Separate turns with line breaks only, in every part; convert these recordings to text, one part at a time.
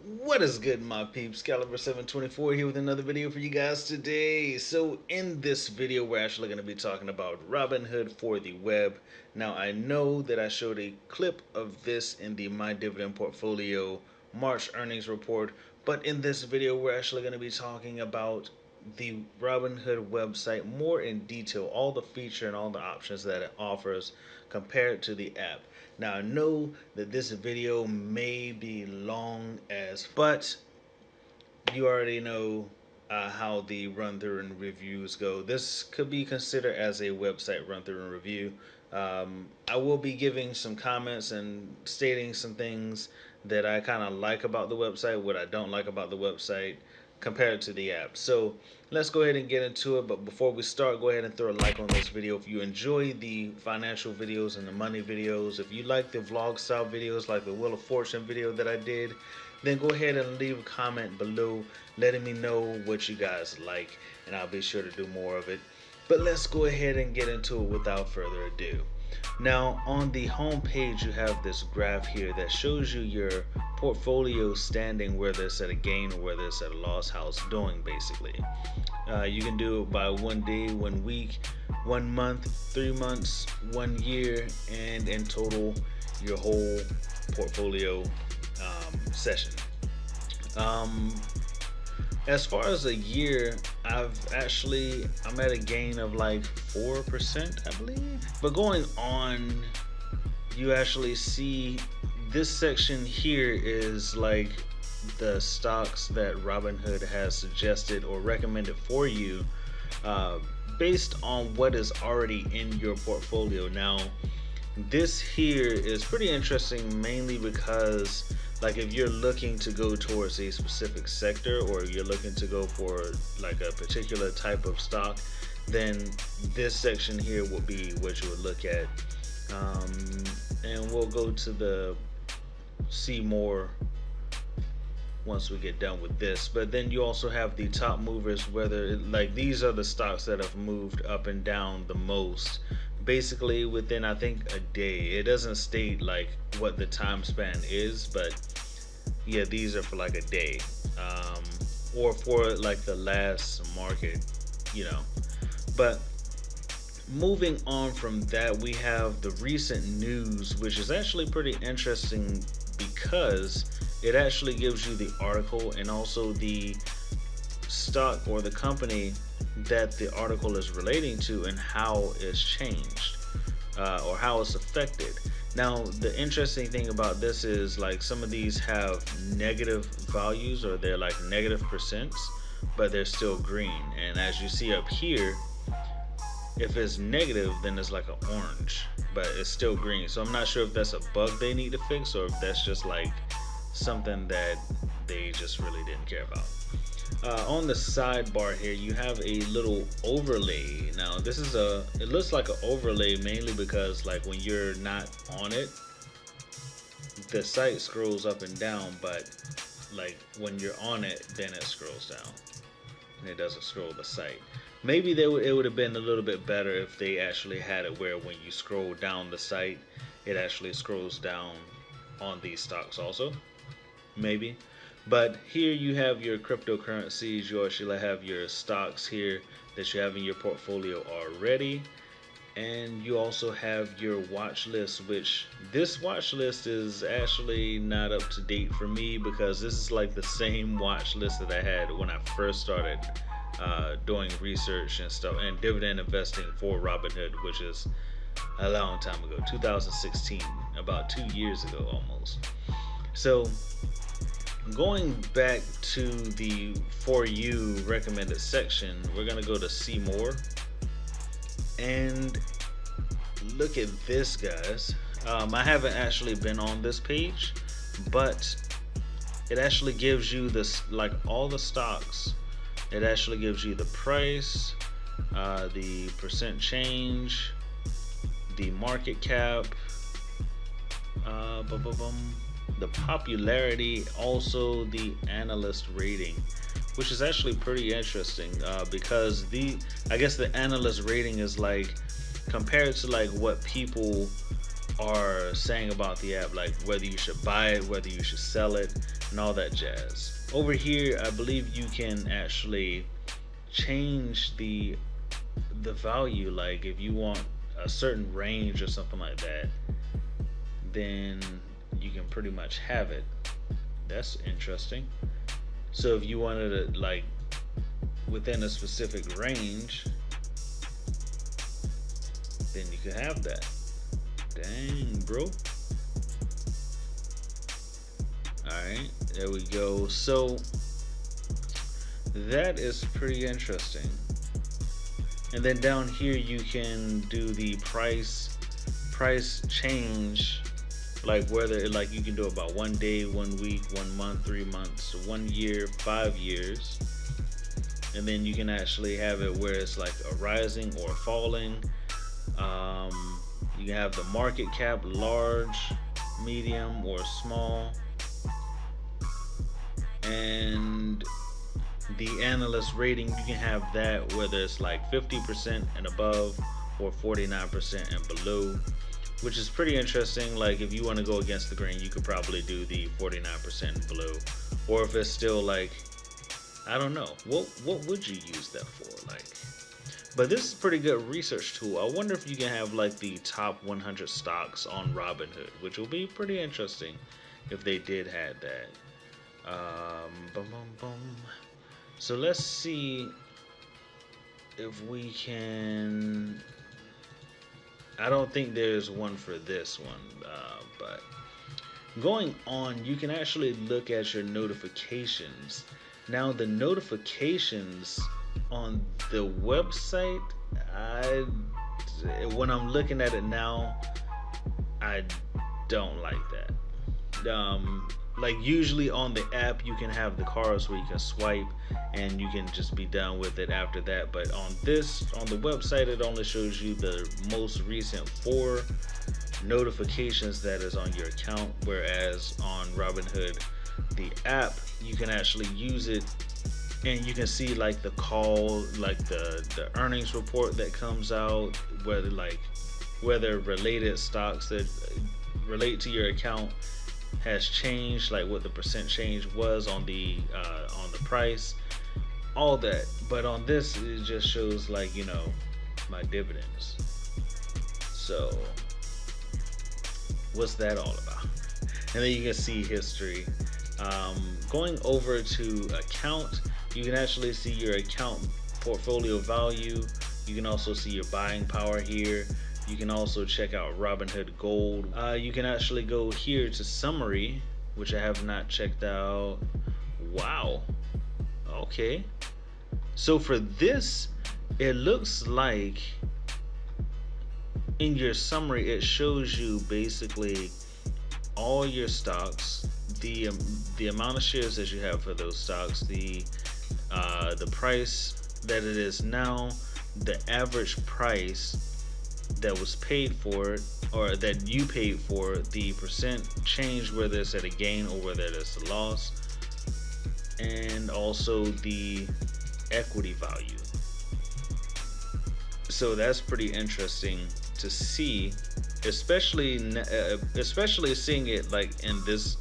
What is good, my peeps? Caliber 724 here with another video for you guys today. So in this video, we're actually going to be talking about Robinhood for the web. Now, I know that I showed a clip of this in the My Dividend Portfolio March earnings report, but in this video, we're actually going to be talking about the Robinhood website more in detail, all the feature and all the options that it offers compared to the app. Now I know that this video may be long but you already know how the run through and reviews go. This could be considered as a website run through and review. I will be giving some comments and stating some things that I kind of like about the website, what I don't like about the website compared to the app. So let's go ahead and get into it. But before we start, go ahead and throw a like on this video if you enjoy the financial videos and the money videos. If you like the vlog style videos like the Wheel of Fortune video that I did, then go ahead and leave a comment below letting me know what you guys like, and I'll be sure to do more of it. But let's go ahead and get into it without further ado. Now, on the home page, you have this graph here that shows you your portfolio standing, whether it's at a gain or whether it's at a loss, how it's doing basically. You can do it by 1 day, 1 week, 1 month, 3 months, 1 year, and in total, your whole portfolio session. As far as a year, I'm at a gain of like 4%, I believe. But going on, you actually see this section here is like the stocks that Robinhood has suggested or recommended for you based on what is already in your portfolio. Now, this here is pretty interesting mainly because like if you're looking to go towards a specific sector or you're looking to go for like a particular type of stock, then this section here will be what you would look at. And we'll go to the see more once we get done with this. But then you also have the top movers, whether like these are the stocks that have moved up and down the most basically within I think a day. It doesn't state like what the time span is, but yeah, these are for like a day or for like the last market, you know. But moving on from that, we have the recent news, which is actually pretty interesting because it actually gives you the article and also the stock or the company that the article is relating to and how it's changed or how it's affected. Now, the interesting thing about this is like some of these have negative values or they're like negative percents, but they're still green. And as you see up here, if it's negative, then it's like an orange, but it's still green. So I'm not sure if that's a bug they need to fix or if that's just like something that they just really didn't care about. On the sidebar here, you have a little overlay. Now, it looks like an overlay mainly because like when you're not on it, the site scrolls up and down, but like when you're on it, then it scrolls down and it doesn't scroll the site. Maybe it would have been a little bit better if they actually had it where when you scroll down the site, it actually scrolls down on these stocks also. Maybe. But here you have your cryptocurrencies. You actually have your stocks here that you have in your portfolio already. And you also have your watch list, which this watch list is actually not up to date for me because this is like the same watch list that I had when I first started doing research and stuff and dividend investing for Robinhood, which is a long time ago, 2016, about 2 years ago almost. So going back to the For You recommended section, we're going to go to See More. And look at this, guys. I haven't actually been on this page, but it actually gives you this, like all the stocks. It actually gives you the price, the percent change, the market cap, the popularity, also the analyst rating, which is actually pretty interesting because I guess the analyst rating is like compared to like what people are saying about the app, like whether you should buy it, whether you should sell it. and all that jazz. Over here, I believe you can actually change the value. Like if you want a certain range or something like that, then you can pretty much have it. That's interesting. So if you wanted to, like, within a specific range, then you could have that. Dang, bro. Alright, there we go. So that is pretty interesting. And then down here you can do the price change, like whether, like, you can do it by 1 day, 1 week, 1 month, 3 months, 1 year, 5 years. And then you can actually have it where it's like a rising or falling. You can have the market cap, large, medium, or small. And the analyst rating, you can have that whether it's like 50% and above or 49% and below, which is pretty interesting. Like if you want to go against the grain, you could probably do the 49% and below. Or if it's still like, I don't know, what would you use that for? Like, but this is a pretty good research tool. I wonder if you can have like the top 100 stocks on Robinhood, which will be pretty interesting if they did have that. Boom, boom, boom. So let's see if we can. I don't think there's one for this one, but going on, you can actually look at your notifications. Now the notifications on the website, when I'm looking at it now, I don't like that. Like usually on the app you can have the cards where you can swipe and you can just be done with it after that, but on the website it only shows you the most recent 4 notifications that is on your account, whereas on Robinhood, the app, you can actually use it and you can see like the call, like the earnings report that comes out, whether related stocks that relate to your account has changed, like what the percent change was on the price, all that. But on this, it just shows like, you know, my dividends. So what's that all about? And then you can see history. Going over to account, you can actually see your account portfolio value. You can also see your buying power here. You can also check out Robinhood Gold. You can actually go here to summary, which I have not checked out. Wow. Okay. So for this, it looks like in your summary, it shows you basically all your stocks, the amount of shares that you have for those stocks, the price that it is now, the average price that was paid for it, or that you paid for, the percent change, whether it's at a gain or whether it's a loss, and also the equity value. So that's pretty interesting to see, especially seeing it like in this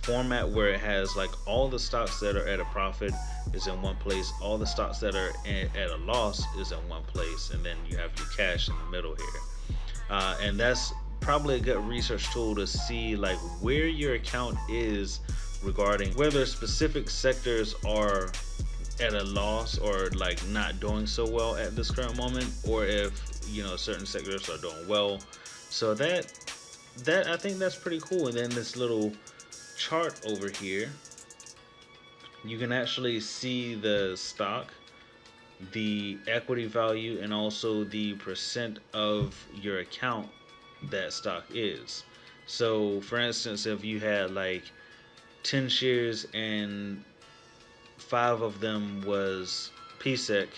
format where it has like all the stocks that are at a profit is in one place, all the stocks that are at a loss is in one place, and then you have your cash in the middle here. And that's probably a good research tool to see like where your account is regarding whether specific sectors are at a loss or like not doing so well at this current moment, or if, you know, certain sectors are doing well. So that I think that's pretty cool. And then this little chart over here, you can actually see the stock, the equity value, and also the percent of your account that stock is. So for instance, if you had like 10 shares and 5 of them was PSEC,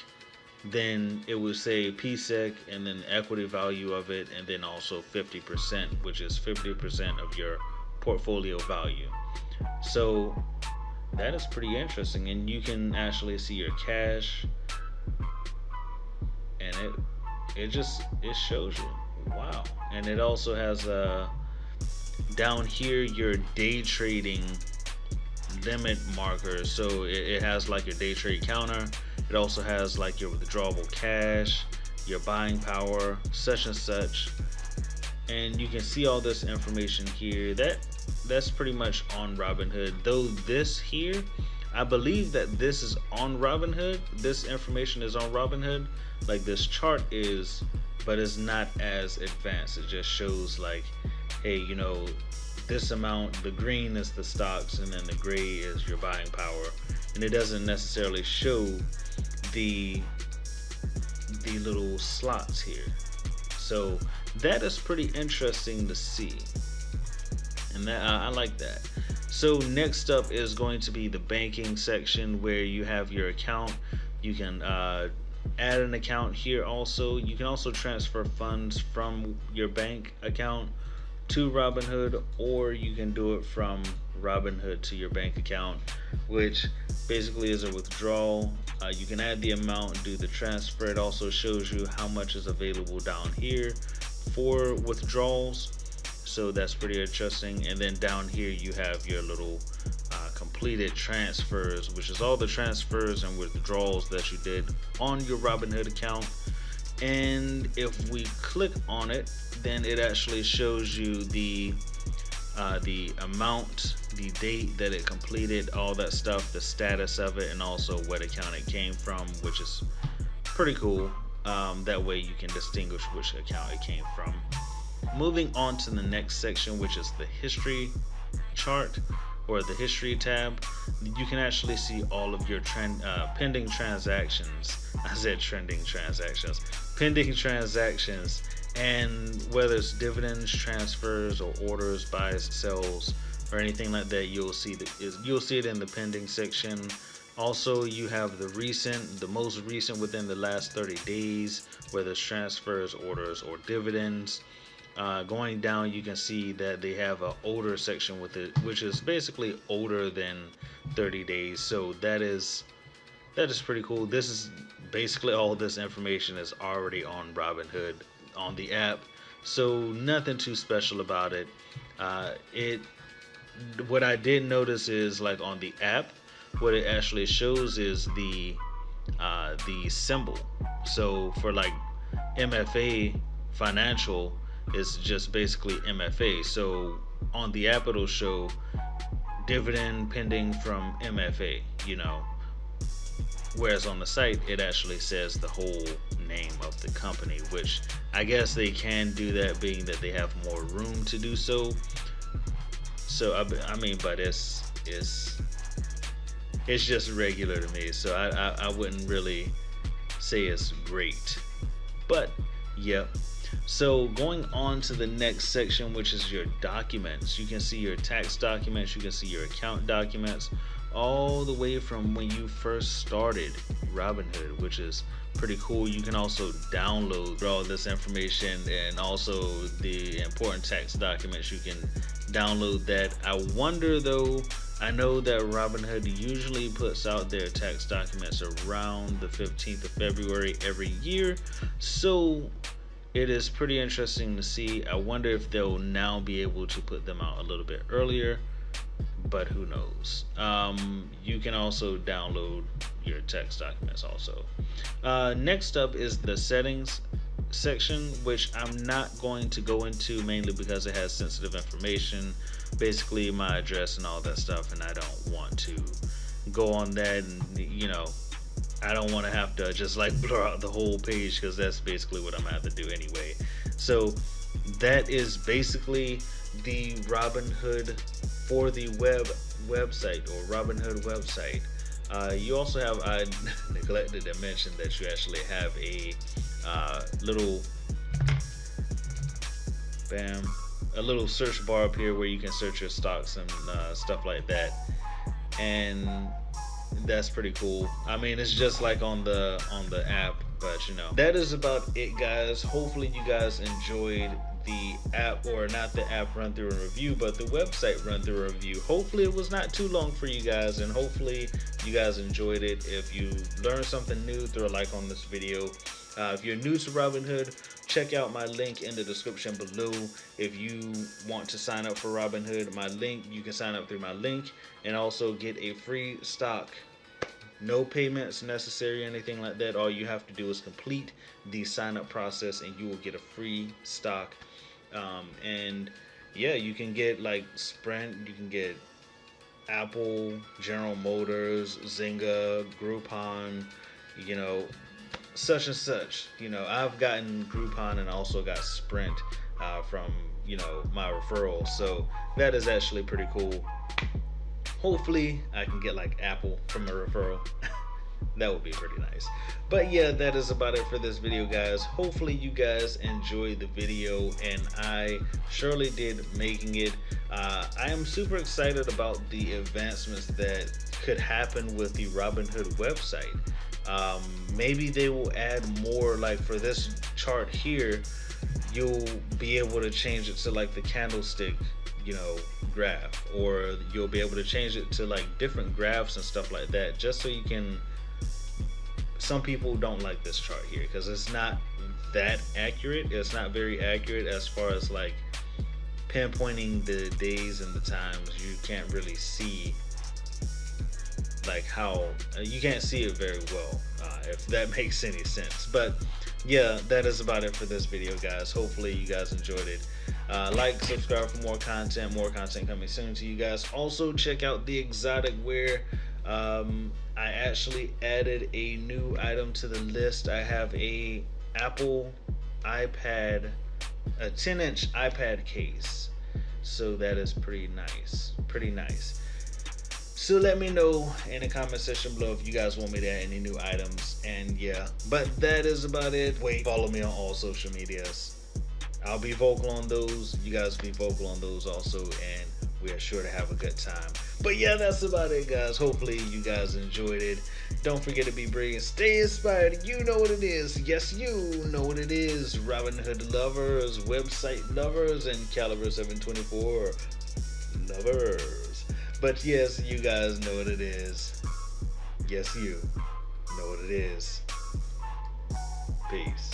then it would say PSEC and then the equity value of it, and then also 50%, which is 50% of your portfolio value. So that is pretty interesting, and you can actually see your cash, and it shows you. Wow. And it also has down here your day trading limit markers. So it has like your day trade counter. It also has like your withdrawable cash, your buying power, such and such. And you can see all this information here. That's pretty much on Robinhood. Though this here, I believe that this is on Robinhood. This information is on Robinhood. Like this chart is, but it's not as advanced. It just shows like, hey, you know, this amount, the green is the stocks, and then the gray is your buying power. And it doesn't necessarily show the little slots here. So that is pretty interesting to see, and that I like that. So next up is going to be the banking section, where you have your account. You can add an account here. Also, you can also transfer funds from your bank account to Robinhood, or you can do it from Robinhood to your bank account, which basically is a withdrawal. You can add the amount and do the transfer. It also shows you how much is available down here for withdrawals, so that's pretty interesting. And then down here you have your little completed transfers, which is all the transfers and withdrawals that you did on your Robinhood account. And if we click on it, then it actually shows you the amount, the date that it completed, all that stuff, the status of it, and also what account it came from, which is pretty cool. That way you can distinguish which account it came from. Moving on to the next section, which is the history chart, or the history tab. You can actually see all of your pending transactions. I said trending transactions. Pending transactions, and whether it's dividends, transfers, or orders, buys, sells, or anything like that, you'll see it in the pending section. Also, you have the most recent within the last 30 days, whether it's transfers, orders, or dividends. Going down, you can see that they have an older section with it, which is basically older than 30 days. So that is pretty cool. This is basically all this information is already on Robinhood on the app, so nothing too special about it. What I did notice is, like, on the app, what it actually shows is the symbol. So for like MFA financial, it's just basically MFA. So on the app it'll show dividend pending from MFA, you know, whereas on the site it actually says the whole name of the company, which I guess they can do that, being that they have more room to do so. So I mean, but it's just regular to me, so I wouldn't really say it's great, but yep. So going on to the next section, which is your documents. You can see your tax documents, you can see your account documents, all the way from when you first started Robinhood, which is pretty cool. You can also download all this information, and also the important tax documents, you can download that. I wonder though, I know that Robinhood usually puts out their tax documents around the 15th of February every year, so it is pretty interesting to see. I wonder if they'll now be able to put them out a little bit earlier, but who knows. You can also download your tax documents also. Next up is the settings section, which I'm not going to go into, mainly because it has sensitive information, basically my address and all that stuff, and I don't want to go on that, and you know, I don't want to have to just like blur out the whole page, because that's basically what I'm gonna have to do anyway. So that is basically the Robinhood for the website, or Robinhood website. You also have, I neglected to mention that you actually have a little search bar up here where you can search your stocks and stuff like that, and that's pretty cool. I mean, it's just like on the app, but you know, that is about it, guys. Hopefully you guys enjoyed the app, or not the app run through and review, but the website run through and review. Hopefully it was not too long for you guys, and hopefully you guys enjoyed it. If you learned something new, throw a like on this video. If you're new to Robinhood, check out my link in the description below if you want to sign up for Robinhood. My link, you can sign up through my link and also get a free stock. No payments necessary, anything like that. All you have to do is complete the sign up process and you will get a free stock. And yeah, you can get like Sprint, you can get Apple, General Motors, Zynga, Groupon, you know, such and such. You know, I've gotten Groupon and also got Sprint from, you know, my referral. So that is actually pretty cool. Hopefully I can get like Apple from a referral. That would be pretty nice. But yeah, that is about it for this video, guys. Hopefully you guys enjoyed the video, and I surely did making it. I am super excited about the advancements that could happen with the Robinhood website. Maybe they will add more, like for this chart here, you'll be able to change it to like the candlestick, you know, graph, or you'll be able to change it to like different graphs and stuff like that, just so you can. Some people don't like this chart here because it's not that accurate. It's not very accurate as far as like pinpointing the days and the times. You can't really see like how you can't see it very well, if that makes any sense. But yeah, that is about it for this video, guys. Hopefully you guys enjoyed it. Like, subscribe for more content coming soon to you guys. Also check out the exotic wear. I actually added a new item to the list. I have a Apple iPad, a 10-inch iPad case. So that is pretty nice. So let me know in the comment section below if you guys want me to add any new items. And yeah, but that is about it. Follow me on all social medias. I'll be vocal on those. You guys be vocal on those also, and we are sure to have a good time. But yeah, that's about it, guys. Hopefully you guys enjoyed it. Don't forget to be brilliant, stay inspired. You know what it is. Yes, you know what it is. Robinhood lovers, website lovers, and Caliber 724 lovers. But yes, you guys know what it is. Yes, you know what it is. Peace.